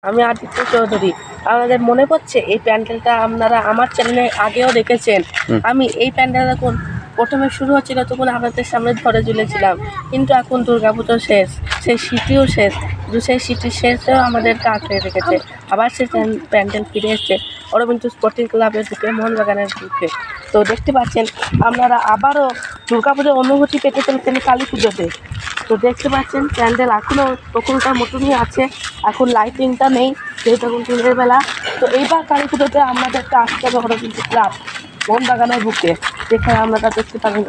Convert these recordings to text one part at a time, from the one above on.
আমি আদিত্য চৌধুরী। আমাদের মনে পড়ছে এই প্যান্ডেলটা আপনারা আমার চ্যানেলে আগেও দেখেছেন। আমি এই প্যান্ডেল এখন প্রথমে শুরু হচ্ছিল তখন আপনাদের সামনে ধরে ঝুলেছিলাম, কিন্তু এখন দুর্গাপুজো শেষ, সেই স্মৃতিও শেষ, কিন্তু সেই স্মৃতির শেষেও আমাদেরকে আঁকড়ে রেখেছে। আবার সেই প্যান্ডেল ফিরে এসছে অরবিন্দ স্পোর্টিং ক্লাবের দিকে, মোহনবাগানের দিকে। তো দেখতে পাচ্ছেন আপনারা আবারও দুর্গাপুজোর অনুভূতি পেতে চলেছেন কালী পুজোতে। তো দেখতে পাচ্ছেন প্যান্ডেল এখনও তখনকার মতনই আছে, এখন লাইটিংটা নেই যেহেতু এখন দিনের বেলা। তো এইবার কালী পুজোতে আমাদেরকে আসতে হবে অরবিন্দ ক্লাব মোহনবাগানের বুকে, যেখানে আপনারা দেখতে পাবেন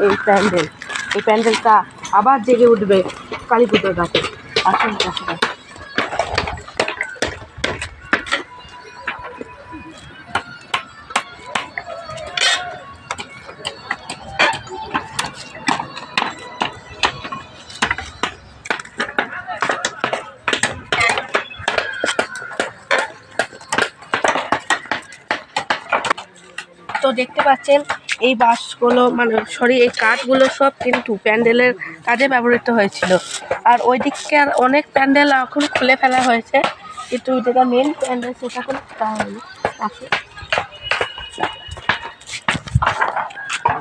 এই প্যান্ডেলটা আবার জেগে উঠবে কালী পুজোর রাতে। আসুন দেখা যাক। তো দেখতে পাচ্ছেন এই বাঁশগুলো এই কাঠগুলো সব কিন্তু প্যান্ডেলের কাজে ব্যবহৃত হয়েছিল। আর ওই দিককার অনেক প্যান্ডেল এখন খুলে ফেলা হয়েছে, কিন্তু যেটা মেন প্যান্ডেল সেটা কোনো হয়নি।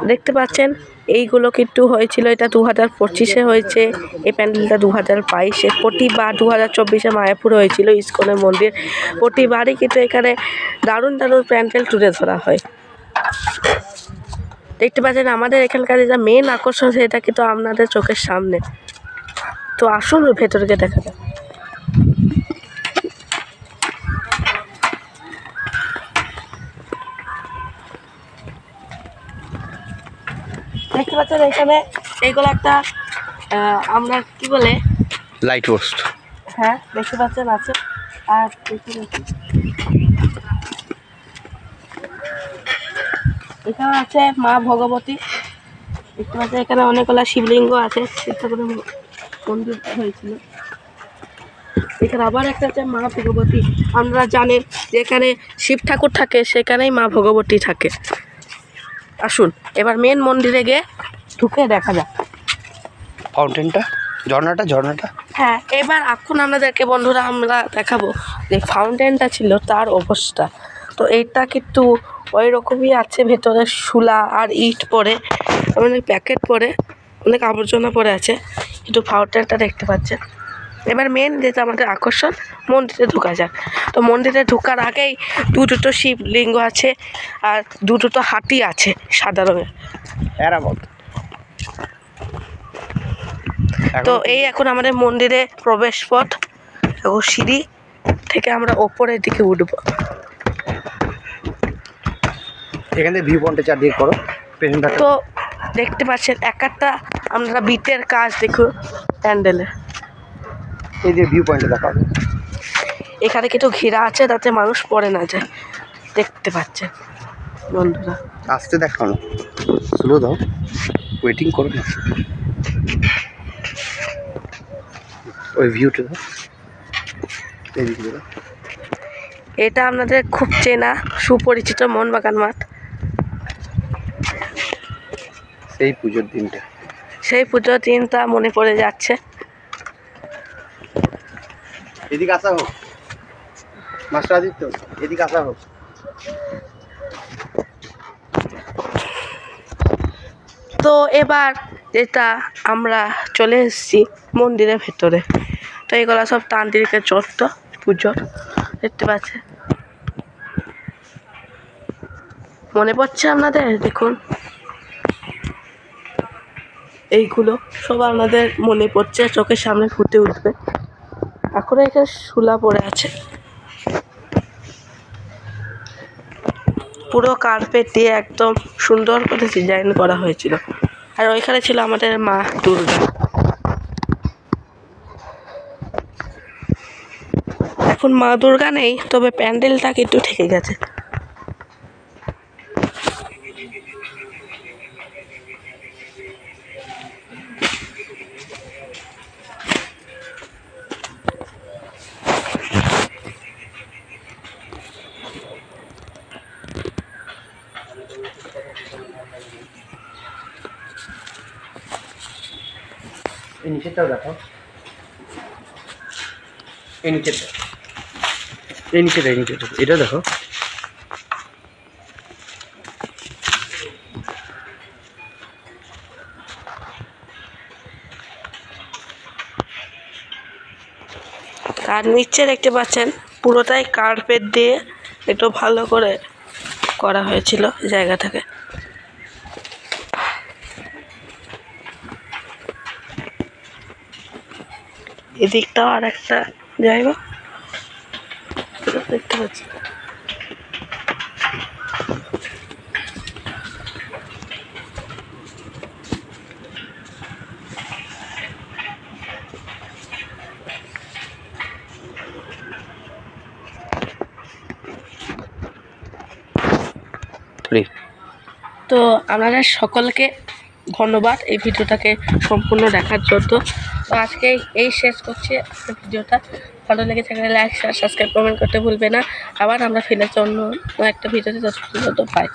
দেখতে পাচ্ছেন এইগুলো কিন্তু হয়েছিল, এটা 2025-এ হয়েছে, এই প্যান্ডেলটা 2022-এ, প্রতিবার 2024-এ মায়াপুরে হয়েছিল ইস্কনের মন্দির। প্রতিবারই কিন্তু এখানে দারুণ দারুণ প্যান্ডেল তুলে ধরা হয়। দেখতে পাচ্ছেন আমাদের এখানকার যেটা মেন আকর্ষণ সেটা কিন্তু আপনাদের চোখের সামনে। তো আসুন ভেতরে গিয়ে দেখা যাক। দেখতে পাচ্ছেন এখানে এইগুলো একটা আমরা কি বলে লাইট পোস্ট। হ্যাঁ দেখতে পাচ্ছেন আছে। আর এখানে আছে মা ভগবতী। দেখতে পাচ্ছেন এখানে অনেকগুলো শিবলিঙ্গ আছে, মন্দির হয়েছিল। এখানে আবার একটা আছে মা ভগবতী। আপনারা জানেন যেখানে শিব ঠাকুর থাকে সেখানেই মা ভগবতী থাকে। আসুন এবার মেন মন্দিরে গিয়ে ঢুকে দেখা যাক ফাউন্টেনটা, ঝর্ণাটা। হ্যাঁ, এবার এখন আপনাদেরকে বন্ধুরা আমরা দেখাবো যে ফাউন্টেনটা ছিল তার অবস্থা। তো এইটা কিন্তু ওই রকমই আছে, ভেতরে শুলা আর ইট পড়ে, অনেক প্যাকেট পড়ে, অনেক আবর্জনা পড়ে আছে, কিন্তু ফাউন্টেনটা দেখতে পাচ্ছেন। এবার মেন যেটা আমাদের আকর্ষণ, মন্দিরে ঢোকা যাক। তো মন্দিরে ঢোকার আগেই দুটো শিবলিঙ্গ আছে আর দুটো হাতি আছে সাদা রঙের। তো এই এখন আমাদের মন্দিরে প্রবেশ পথ, এবং সিঁড়ি থেকে আমরা ওপরের দিকে উঠব। এখানে ভিউ পয়েন্টে চারদিকে করো পেছনটা। তো দেখতে পাচ্ছেন একটা আমরা বিটের কাজ দেখুন প্যান্ডেলে। এই যে ভিউ পয়েন্টে দেখাবো, এখানে কিন্তু ঘেরা আছে যাতে মানুষ পড়ে না যায়। দেখতে পাচ্ছেন বন্ধুরা, আসতে দেখাও না, স্লো দাও, ওয়েটিং করো না। ওই ভিউটা দাও, এইদিকে দাও। এটা আপনাদের খুব চেনা সুপরিচিত মোহনবাগান মাঠ। সেই পুজোর দিনটা মনে পড়ে যাচ্ছে। এদিকে আসা হোক, মাস্টার আদিত্য এদিকে আসা হোক। তো এবার যেটা আমরা চলে এসেছি মন্দিরের ভেতরে। তো এগুলো সব তান্ত্রিকের চত্ব পুজোর, দেখতে পাচ্ছেন। মনে পড়ছে আপনাদের? দেখুন এইগুলো সব আপনাদের মনে পড়ছে, চোখের সামনে ফুটে উঠবে। এখনো এখানে শুলা পড়ে আছে, পুরো কার্পেট দিয়ে একদম সুন্দর করে ডিজাইন করা হয়েছিল। আর ওইখানে ছিল আমাদের মা দুর্গা। এখন মা দুর্গা নেই, তবে প্যান্ডেলটা কিন্তু ঠেকে গেছে। এই নিচেরটাও দেখাও, এই নিচেরটা। এই নিচেটা এটা দেখো। আর নিচে দেখতে পাচ্ছেন পুরোটাই কার্পেট দিয়ে একটু ভালো করে করা হয়েছিল জায়গাটাকে। এদিকটাও আর একটা জায়গা দেখতে পাচ্ছি। তো আপনাদের সকলকে ধন্যবাদ এই ভিডিওটাকে সম্পূর্ণ দেখার জন্য। তো আজকে এই শেষ করছি ভিডিওটা। ভালো লেগে থাকলে লাইক শেয়ার সাবস্ক্রাইব কমেন্ট করতে ভুলবে না। আবার আমরা ফিরে আসছি অন্য একটা ভিডিওতে, ততক্ষণ পর্যন্ত বাই।